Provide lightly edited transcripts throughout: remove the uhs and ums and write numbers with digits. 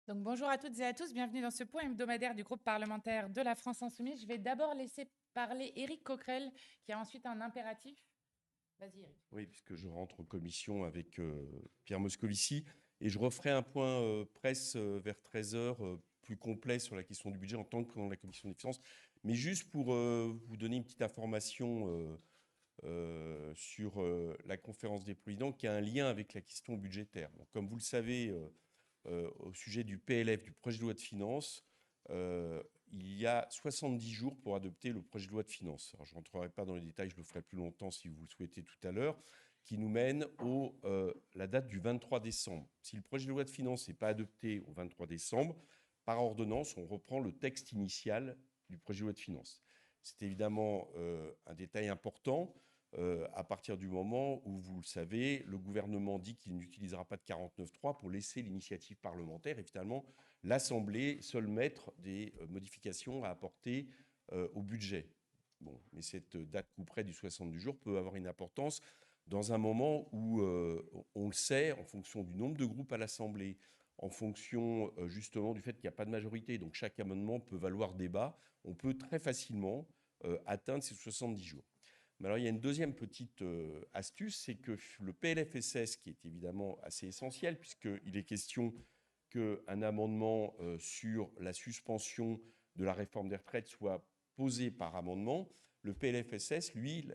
Donc, bonjour à toutes et à tous, bienvenue dans ce point hebdomadaire du groupe parlementaire de la France Insoumise. Je vais d'abord laisser parler Éric Coquerel, qui a ensuite un impératif. Vas-y, Éric. Oui, puisque je rentre en commission avec Pierre Moscovici. Et je referai un point presse vers 13 heures plus complet sur la question du budget en tant que président de la commission des finances. Mais juste pour vous donner une petite information sur la conférence des présidents qui a un lien avec la question budgétaire. Donc, comme vous le savez, au sujet du PLF, du projet de loi de finances, il y a 70 jours pour adopter le projet de loi de finances. Alors, je ne rentrerai pas dans les détails, je le ferai plus longtemps si vous le souhaitez tout à l'heure, qui nous mène la date du 23 décembre. Si le projet de loi de finances n'est pas adopté au 23 décembre, par ordonnance, on reprend le texte initial du projet de loi de finances. C'est évidemment un détail important à partir du moment où, vous le savez, le gouvernement dit qu'il n'utilisera pas de 49.3 pour laisser l'initiative parlementaire et finalement l'Assemblée seul maître des modifications à apporter au budget. Bon, mais cette date couperet du 70 jours peut avoir une importance dans un moment où, on le sait, en fonction du nombre de groupes à l'Assemblée, en fonction justement du fait qu'il n'y a pas de majorité, donc chaque amendement peut valoir débat, on peut très facilement atteindre ces 70 jours. Mais alors, il y a une deuxième petite astuce, c'est que le PLFSS, qui est évidemment assez essentiel, puisqu'il est question qu'un amendement sur la suspension de la réforme des retraites soit posé par amendement, le PLFSS, lui,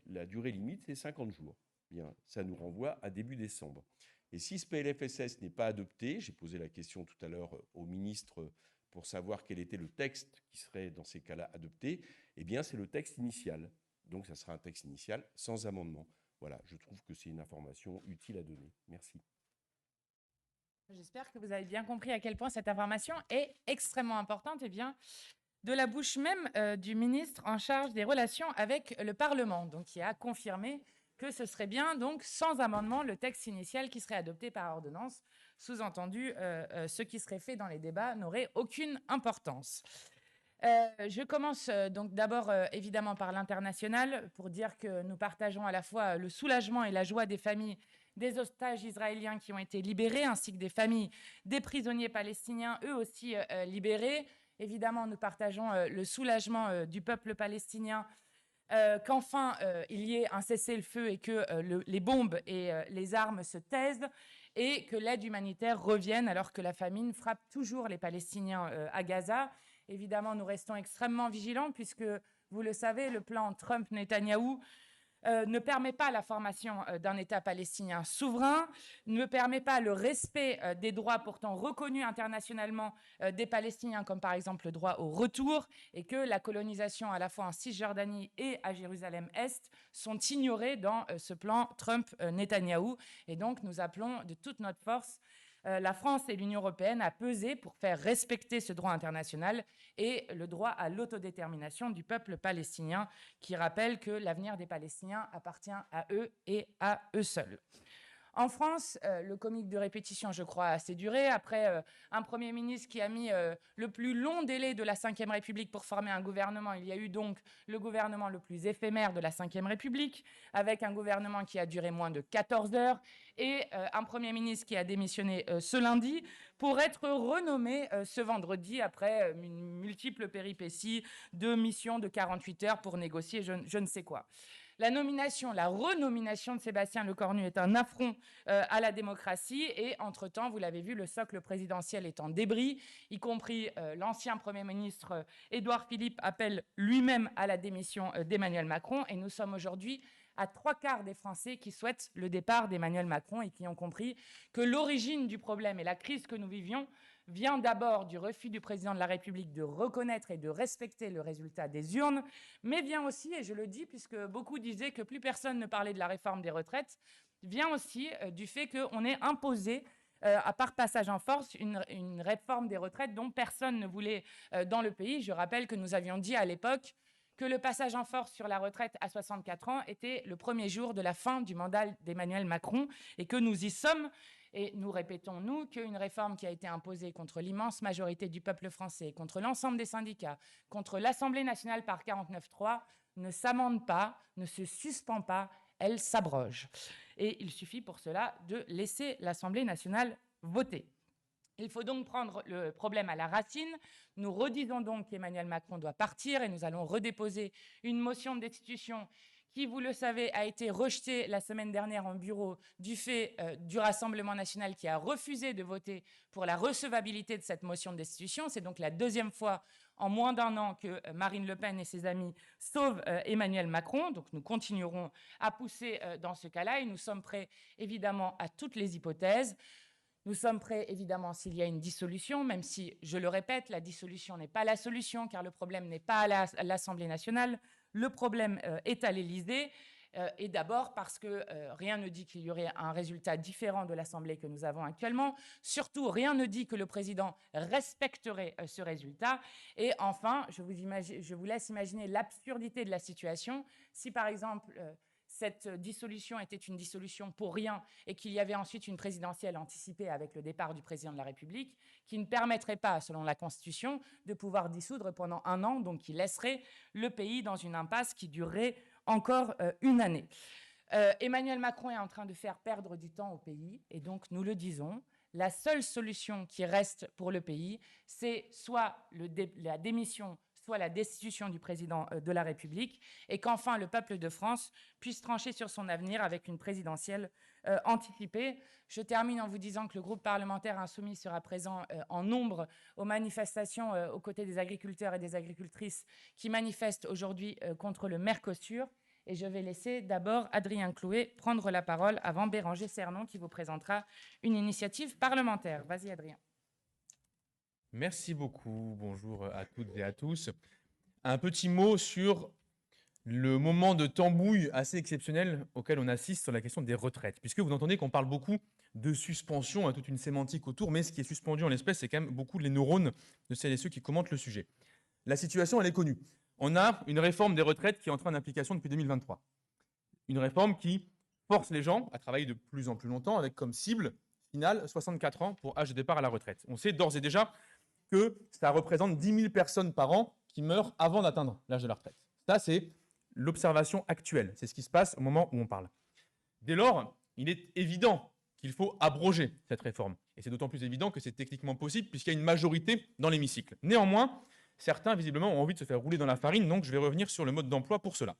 la durée limite, c'est 50 jours. Bien, ça nous renvoie à début décembre. Et si ce PLFSS n'est pas adopté, j'ai posé la question tout à l'heure au ministre pour savoir quel était le texte qui serait dans ces cas-là adopté, eh bien, c'est le texte initial. Donc, ça sera un texte initial sans amendement. Voilà, je trouve que c'est une information utile à donner. Merci. J'espère que vous avez bien compris à quel point cette information est extrêmement importante. Eh bien, de la bouche même du ministre en charge des relations avec le Parlement, donc qui a confirmé que ce serait bien donc sans amendement le texte initial qui serait adopté par ordonnance. Sous-entendu, ce qui serait fait dans les débats n'aurait aucune importance. Je commence donc d'abord évidemment par l'international pour dire que nous partageons à la fois le soulagement et la joie des familles des otages israéliens qui ont été libérés, ainsi que des familles des prisonniers palestiniens, eux aussi libérés. Évidemment, nous partageons le soulagement du peuple palestinien qu'enfin il y ait un cessez-le-feu et que les bombes et les armes se taisent et que l'aide humanitaire revienne alors que la famine frappe toujours les Palestiniens à Gaza. Évidemment, nous restons extrêmement vigilants puisque, vous le savez, le plan Trump-Netanyahou ne permet pas la formation d'un État palestinien souverain, ne permet pas le respect des droits pourtant reconnus internationalement des Palestiniens, comme par exemple le droit au retour, et que la colonisation à la fois en Cisjordanie et à Jérusalem-Est sont ignorées dans ce plan Trump-Netanyahou. Et donc, nous appelons de toute notre force la France et l'Union européenne à peser pour faire respecter ce droit international et le droit à l'autodétermination du peuple palestinien, qui rappelle que l'avenir des Palestiniens appartient à eux et à eux seuls. En France, le comique de répétition, je crois, a assez duré. Après un Premier ministre qui a mis le plus long délai de la Ve République pour former un gouvernement, il y a eu donc le gouvernement le plus éphémère de la Ve République, avec un gouvernement qui a duré moins de 14 heures et un Premier ministre qui a démissionné ce lundi pour être renommé ce vendredi après une multiple péripéties de missions de 48 heures pour négocier je ne sais quoi. La renomination de Sébastien Lecornu est un affront à la démocratie et, entre-temps, vous l'avez vu, le socle présidentiel est en débris, y compris l'ancien Premier ministre Édouard Philippe appelle lui-même à la démission d'Emmanuel Macron et nous sommes aujourd'hui à 3/4 des Français qui souhaitent le départ d'Emmanuel Macron et qui ont compris que l'origine du problème et la crise que nous vivions vient d'abord du refus du président de la République de reconnaître et de respecter le résultat des urnes, mais vient aussi, et je le dis puisque beaucoup disaient que plus personne ne parlait de la réforme des retraites, vient aussi du fait qu'on ait imposé à part passage en force, une réforme des retraites dont personne ne voulait dans le pays. Je rappelle que nous avions dit à l'époque que le passage en force sur la retraite à 64 ans était le premier jour de la fin du mandat d'Emmanuel Macron et que nous y sommes. Et nous répétons, nous, qu'une réforme qui a été imposée contre l'immense majorité du peuple français, contre l'ensemble des syndicats, contre l'Assemblée nationale par 49.3, ne s'amende pas, ne se suspend pas, elle s'abroge. Et il suffit pour cela de laisser l'Assemblée nationale voter. Il faut donc prendre le problème à la racine. Nous redisons donc qu'Emmanuel Macron doit partir et nous allons redéposer une motion de destitution qui, vous le savez, a été rejetée la semaine dernière en bureau du fait du Rassemblement national qui a refusé de voter pour la recevabilité de cette motion de destitution. C'est donc la deuxième fois en moins d'un an que Marine Le Pen et ses amis sauvent Emmanuel Macron. Donc nous continuerons à pousser dans ce cas-là et nous sommes prêts évidemment à toutes les hypothèses. Nous sommes prêts, évidemment, s'il y a une dissolution, même si, je le répète, la dissolution n'est pas la solution, car le problème n'est pas à l'Assemblée nationale, le problème est à l'Élysée, et d'abord parce que rien ne dit qu'il y aurait un résultat différent de l'Assemblée que nous avons actuellement. Surtout, rien ne dit que le président respecterait ce résultat. Et enfin, je vous laisse imaginer l'absurdité de la situation. Si, par exemple, cette dissolution était une dissolution pour rien et qu'il y avait ensuite une présidentielle anticipée avec le départ du président de la République qui ne permettrait pas, selon la Constitution, de pouvoir dissoudre pendant un an, donc qui laisserait le pays dans une impasse qui durerait encore une année. Emmanuel Macron est en train de faire perdre du temps au pays et donc nous le disons, la seule solution qui reste pour le pays, c'est soit la démission, soit la destitution du président de la République, et qu'enfin le peuple de France puisse trancher sur son avenir avec une présidentielle anticipée. Je termine en vous disant que le groupe parlementaire insoumis sera présent en nombre aux manifestations aux côtés des agriculteurs et des agricultrices qui manifestent aujourd'hui contre le Mercosur. Et je vais laisser d'abord Adrien Clouet prendre la parole avant Bérangère Cernon qui vous présentera une initiative parlementaire. Vas-y Adrien. Merci beaucoup. Bonjour à toutes et à tous. Un petit mot sur le moment de tambouille assez exceptionnel auquel on assiste sur la question des retraites. Puisque vous entendez qu'on parle beaucoup de suspension, toute une sémantique autour, mais ce qui est suspendu en l'espèce, c'est quand même beaucoup les neurones de celles et ceux qui commentent le sujet. La situation, elle est connue. On a une réforme des retraites qui est entrée en application depuis 2023. Une réforme qui force les gens à travailler de plus en plus longtemps avec comme cible finale 64 ans pour âge de départ à la retraite. On sait d'ores et déjà que ça représente 10 000 personnes par an qui meurent avant d'atteindre l'âge de la retraite. Ça, c'est l'observation actuelle. C'est ce qui se passe au moment où on parle. Dès lors, il est évident qu'il faut abroger cette réforme. Et c'est d'autant plus évident que c'est techniquement possible puisqu'il y a une majorité dans l'hémicycle. Néanmoins, certains, visiblement, ont envie de se faire rouler dans la farine, donc je vais revenir sur le mode d'emploi pour cela.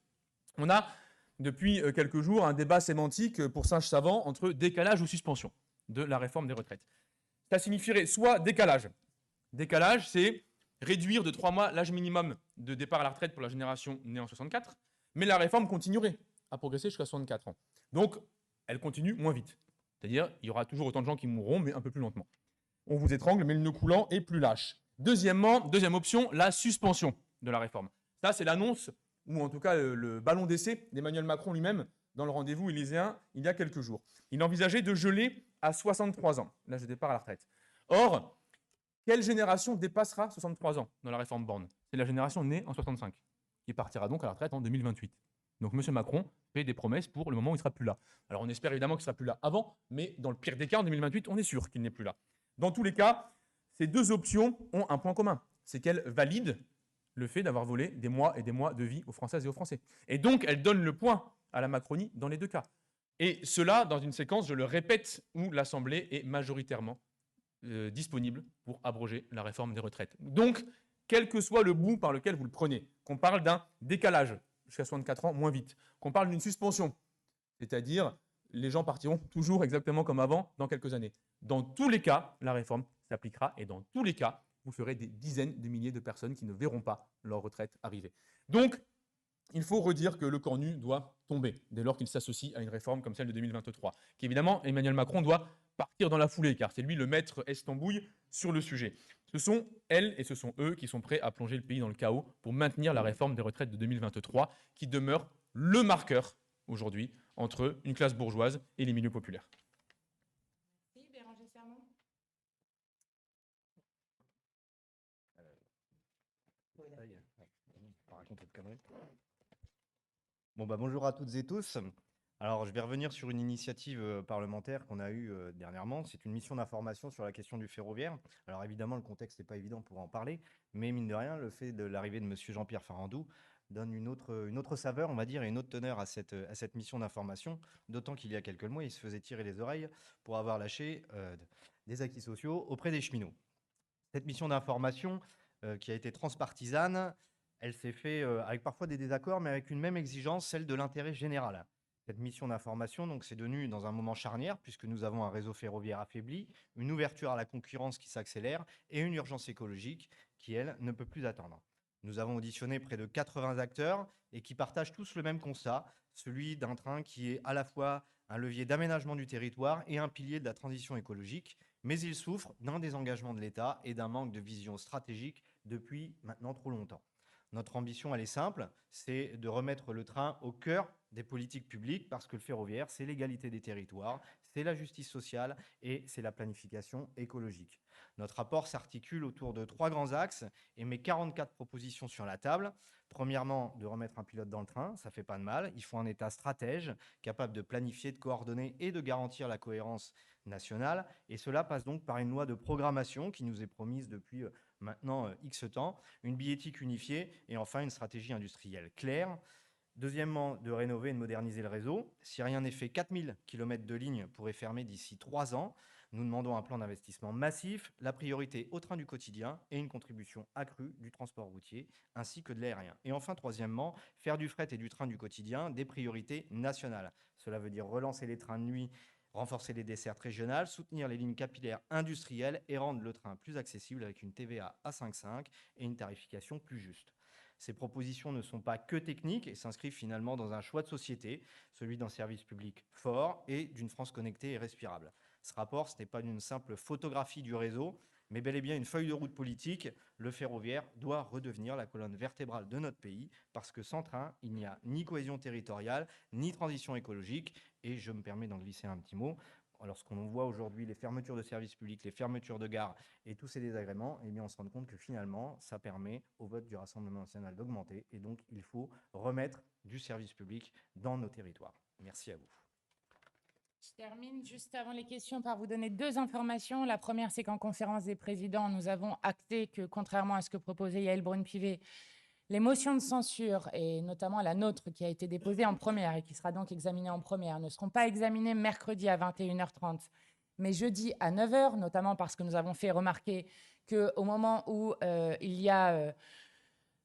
On a, depuis quelques jours, un débat sémantique pour singe savant entre décalage ou suspension de la réforme des retraites. Ça signifierait soit décalage. Décalage, c'est réduire de 3 mois l'âge minimum de départ à la retraite pour la génération née en 64, mais la réforme continuerait à progresser jusqu'à 64 ans. Donc, elle continue moins vite. C'est-à-dire, il y aura toujours autant de gens qui mourront, mais un peu plus lentement. On vous étrangle, mais le nœud coulant est plus lâche. Deuxième option, la suspension de la réforme. Ça, c'est l'annonce, ou en tout cas le ballon d'essai d'Emmanuel Macron lui-même dans le rendez-vous élyséen il y a quelques jours. Il envisageait de geler à 63 ans l'âge de départ à la retraite. Or, quelle génération dépassera 63 ans dans la réforme Borne? C'est la génération née en 65, qui partira donc à la retraite en 2028. Donc M. Macron fait des promesses pour le moment où il ne sera plus là. Alors on espère évidemment qu'il ne sera plus là avant, mais dans le pire des cas, en 2028, on est sûr qu'il n'est plus là. Dans tous les cas, ces deux options ont un point commun, c'est qu'elles valident le fait d'avoir volé des mois et des mois de vie aux Françaises et aux Français. Et donc, elles donnent le point à la Macronie dans les deux cas. Et cela dans une séquence, je le répète, où l'Assemblée est majoritairement disponible pour abroger la réforme des retraites. Donc, quel que soit le bout par lequel vous le prenez, qu'on parle d'un décalage jusqu'à 64 ans moins vite, qu'on parle d'une suspension, c'est-à-dire les gens partiront toujours exactement comme avant dans quelques années. Dans tous les cas, la réforme s'appliquera et dans tous les cas, vous ferez des dizaines de milliers de personnes qui ne verront pas leur retraite arriver. Donc, il faut redire que le cornu doit tomber dès lors qu'il s'associe à une réforme comme celle de 2023, qu'évidemment Emmanuel Macron doit partir dans la foulée, car c'est lui le maître estambouille sur le sujet. Ce sont elles et ce sont eux qui sont prêts à plonger le pays dans le chaos pour maintenir la réforme des retraites de 2023, qui demeure le marqueur aujourd'hui entre une classe bourgeoise et les milieux populaires. Merci, Bérangère Cernon. Bonjour à toutes et tous. Alors, je vais revenir sur une initiative parlementaire qu'on a eue dernièrement. C'est une mission d'information sur la question du ferroviaire. Alors, évidemment, le contexte n'est pas évident pour en parler, mais mine de rien, le fait de l'arrivée de M. Jean-Pierre Farandou donne une autre saveur, on va dire, et une autre teneur à cette mission d'information, d'autant qu'il y a quelques mois, il se faisait tirer les oreilles pour avoir lâché des acquis sociaux auprès des cheminots. Cette mission d'information, qui a été transpartisane, elle s'est faite avec parfois des désaccords, mais avec une même exigence, celle de l'intérêt général. Cette mission d'information, donc, c'est devenu dans un moment charnière, puisque nous avons un réseau ferroviaire affaibli, une ouverture à la concurrence qui s'accélère et une urgence écologique qui, elle, ne peut plus attendre. Nous avons auditionné près de 80 acteurs et qui partagent tous le même constat, celui d'un train qui est à la fois un levier d'aménagement du territoire et un pilier de la transition écologique, mais il souffre d'un désengagement de l'État et d'un manque de vision stratégique depuis maintenant trop longtemps. Notre ambition, elle est simple, c'est de remettre le train au cœur des politiques publiques parce que le ferroviaire, c'est l'égalité des territoires, c'est la justice sociale et c'est la planification écologique. Notre rapport s'articule autour de 3 grands axes et met 44 propositions sur la table. Premièrement, de remettre un pilote dans le train, ça fait pas de mal. Il faut un État stratège, capable de planifier, de coordonner et de garantir la cohérence nationale. Et cela passe donc par une loi de programmation qui nous est promise depuis maintenant X temps, une billettique unifiée et enfin une stratégie industrielle claire. Deuxièmement, de rénover et de moderniser le réseau. Si rien n'est fait, 4000 km de lignes pourraient fermer d'ici 3 ans. Nous demandons un plan d'investissement massif, la priorité au train du quotidien et une contribution accrue du transport routier ainsi que de l'aérien. Et enfin, troisièmement, faire du fret et du train du quotidien des priorités nationales. Cela veut dire relancer les trains de nuit, renforcer les dessertes régionales, soutenir les lignes capillaires industrielles et rendre le train plus accessible avec une TVA à 5,5 et une tarification plus juste. Ces propositions ne sont pas que techniques et s'inscrivent finalement dans un choix de société, celui d'un service public fort et d'une France connectée et respirable. Ce rapport, ce n'est pas une simple photographie du réseau, mais bel et bien une feuille de route politique. Le ferroviaire doit redevenir la colonne vertébrale de notre pays, parce que sans train, il n'y a ni cohésion territoriale, ni transition écologique. Et je me permets d'en glisser un petit mot. Lorsqu'on voit aujourd'hui les fermetures de services publics, les fermetures de gares et tous ces désagréments, eh bien on se rend compte que finalement, ça permet au vote du Rassemblement national d'augmenter. Et donc, il faut remettre du service public dans nos territoires. Merci à vous. Je termine juste avant les questions par vous donner 2 informations. La première, c'est qu'en conférence des présidents, nous avons acté que, contrairement à ce que proposait Yaël Braun-Pivet, les motions de censure, et notamment la nôtre qui a été déposée en première et qui sera donc examinée en première, ne seront pas examinées mercredi à 21h30, mais jeudi à 9h, notamment parce que nous avons fait remarquer qu'au moment où il y a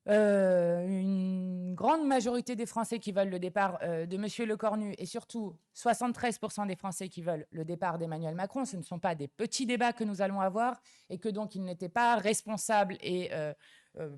une grande majorité des Français qui veulent le départ de M. Lecornu et surtout 73% des Français qui veulent le départ d'Emmanuel Macron, ce ne sont pas des petits débats que nous allons avoir et que donc il n'était pas responsable et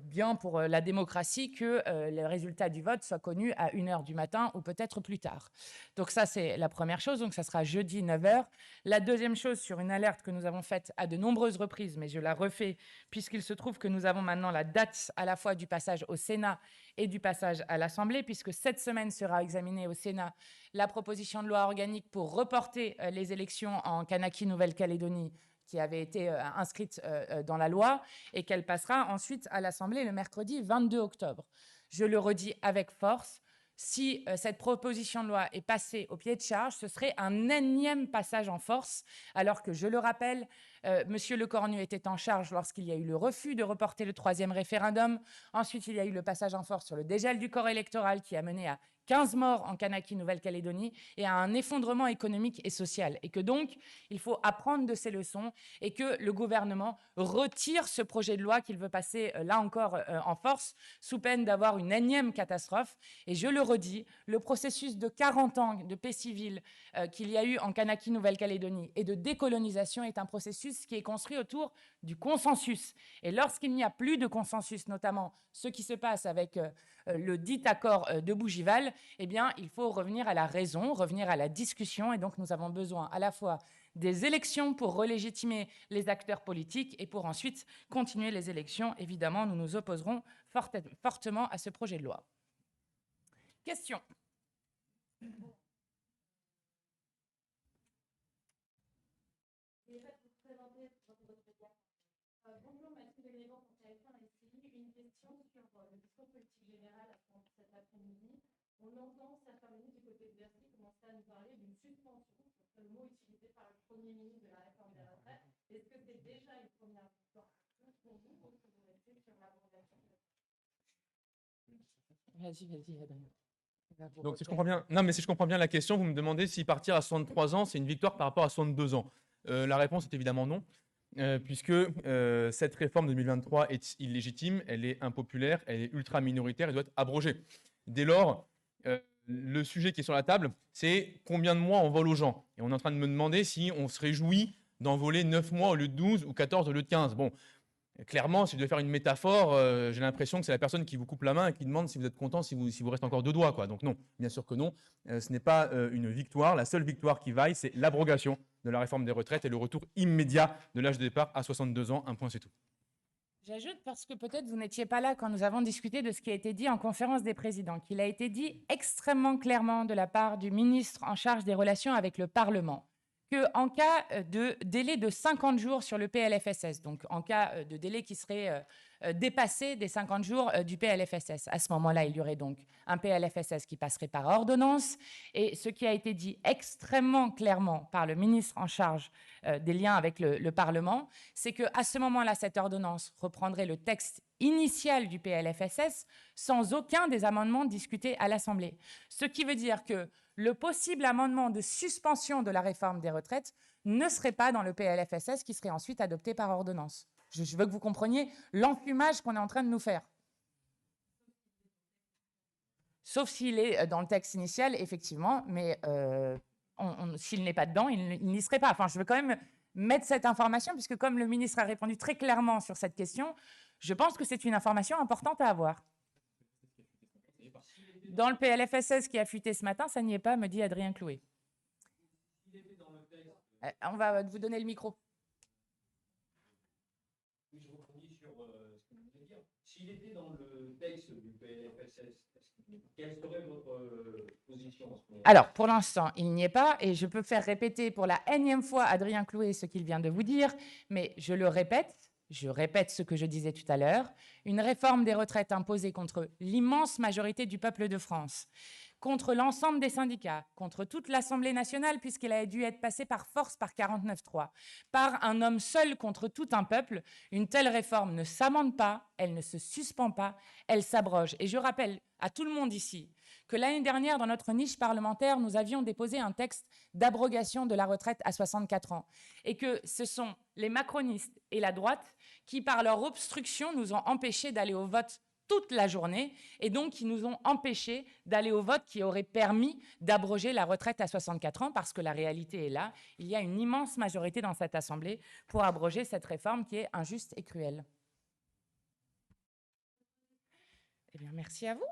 bien pour la démocratie que les résultats du vote soient connus à 1h du matin ou peut-être plus tard. Donc ça, c'est la première chose. Donc ça sera jeudi 9h. La deuxième chose, sur une alerte que nous avons faite à de nombreuses reprises, mais je la refais, puisqu'il se trouve que nous avons maintenant la date à la fois du passage au Sénat et du passage à l'Assemblée, puisque cette semaine sera examinée au Sénat la proposition de loi organique pour reporter les élections en Kanaky, Nouvelle-Calédonie, qui avait été inscrite dans la loi et qu'elle passera ensuite à l'Assemblée le mercredi 22 octobre. Je le redis avec force, si cette proposition de loi est passée au pied de charge, ce serait un énième passage en force, alors que, je le rappelle, M. Lecornu était en charge lorsqu'il y a eu le refus de reporter le 3e référendum. Ensuite, il y a eu le passage en force sur le dégel du corps électoral qui a mené à 15 morts en Kanaky, Nouvelle-Calédonie, et à un effondrement économique et social. Et que donc, il faut apprendre de ces leçons et que le gouvernement retire ce projet de loi qu'il veut passer, là encore, en force, sous peine d'avoir une énième catastrophe. Et je le redis, le processus de 40 ans de paix civile qu'il y a eu en Kanaky, Nouvelle-Calédonie et de décolonisation est un processus qui est construit autour du consensus. Et lorsqu'il n'y a plus de consensus, notamment ce qui se passe avec le dit accord de Bougival, eh bien, il faut revenir à la raison, revenir à la discussion. Et donc, nous avons besoin à la fois des élections pour relégitimer les acteurs politiques et pour ensuite continuer les élections. Évidemment, nous nous opposerons fortement à ce projet de loi. Question. Bonjour, Mathilde Lévent pour TF1 ici. Une question sur le discours politique général cet après-midi. On entend certains ministres du côté de Bercy commencer à nous parler d'une suspension, c'est le mot utilisé par le Premier ministre de la réforme des retraites. Est-ce que c'est déjà une première victoire pour vous ou que vous restez sur l'abrogation? Vas-y, Adam. Donc, si je comprends bien, non, mais si je comprends bien la question, vous me demandez si partir à 63 ans, c'est une victoire par rapport à 62 ans. La réponse est évidemment non, puisque cette réforme de 2023 est illégitime, elle est impopulaire, elle est ultra minoritaire, elle doit être abrogée. Dès lors, le sujet qui est sur la table, c'est combien de mois on vole aux gens. Et on est en train de me demander si on se réjouit d'en voler 9 mois au lieu de 12 ou 14 au lieu de 15. Bon, clairement, si je devais faire une métaphore, j'ai l'impression que c'est la personne qui vous coupe la main et qui demande si vous êtes content, si vous reste encore 2 doigts, quoi. Donc non, bien sûr que non. Ce n'est pas une victoire. La seule victoire qui vaille, c'est l'abrogation de la réforme des retraites et le retour immédiat de l'âge de départ à 62 ans. Un point, c'est tout. J'ajoute, parce que peut-être vous n'étiez pas là quand nous avons discuté de ce qui a été dit en conférence des présidents, qu'il a été dit extrêmement clairement de la part du ministre en charge des relations avec le Parlement, qu'en cas de délai de 50 jours sur le PLFSS, donc en cas de délai qui serait dépassé des 50 jours du PLFSS, à ce moment-là, il y aurait donc un PLFSS qui passerait par ordonnance. Et ce qui a été dit extrêmement clairement par le ministre en charge des liens avec le Parlement, c'est qu'à ce moment-là, cette ordonnance reprendrait le texte initial du PLFSS sans aucun des amendements discutés à l'Assemblée. Ce qui veut dire que le possible amendement de suspension de la réforme des retraites ne serait pas dans le PLFSS qui serait ensuite adopté par ordonnance. Je veux que vous compreniez l'enfumage qu'on est en train de nous faire. Sauf s'il est dans le texte initial, effectivement, mais s'il n'est pas dedans, il n'y serait pas. Enfin, je veux quand même mettre cette information, puisque comme le ministre a répondu très clairement sur cette question, je pense que c'est une information importante à avoir. Dans le PLFSS qui a fuité ce matin, ça n'y est pas, me dit Adrien Clouet. On va vous donner le micro. Je rebondis sur ce que vous venez de dire. S'il était dans le texte du PLFSS, quelle serait votre position en ce moment? Alors, pour l'instant, il n'y est pas, et je peux faire répéter pour la énième fois Adrien Clouet ce qu'il vient de vous dire, mais je répète ce que je disais tout à l'heure, une réforme des retraites imposée contre l'immense majorité du peuple de France, contre l'ensemble des syndicats, contre toute l'Assemblée nationale, puisqu'elle a dû être passée par force par 49.3, par un homme seul contre tout un peuple. Une telle réforme ne s'amende pas, elle ne se suspend pas, elle s'abroge. Et je rappelle à tout le monde ici que l'année dernière, dans notre niche parlementaire, nous avions déposé un texte d'abrogation de la retraite à 64 ans. Et que ce sont les macronistes et la droite qui, par leur obstruction, nous ont empêchés d'aller au vote toute la journée, et donc qui nous ont empêchés d'aller au vote qui aurait permis d'abroger la retraite à 64 ans, parce que la réalité est là, il y a une immense majorité dans cette Assemblée pour abroger cette réforme qui est injuste et cruelle. Eh bien, merci à vous.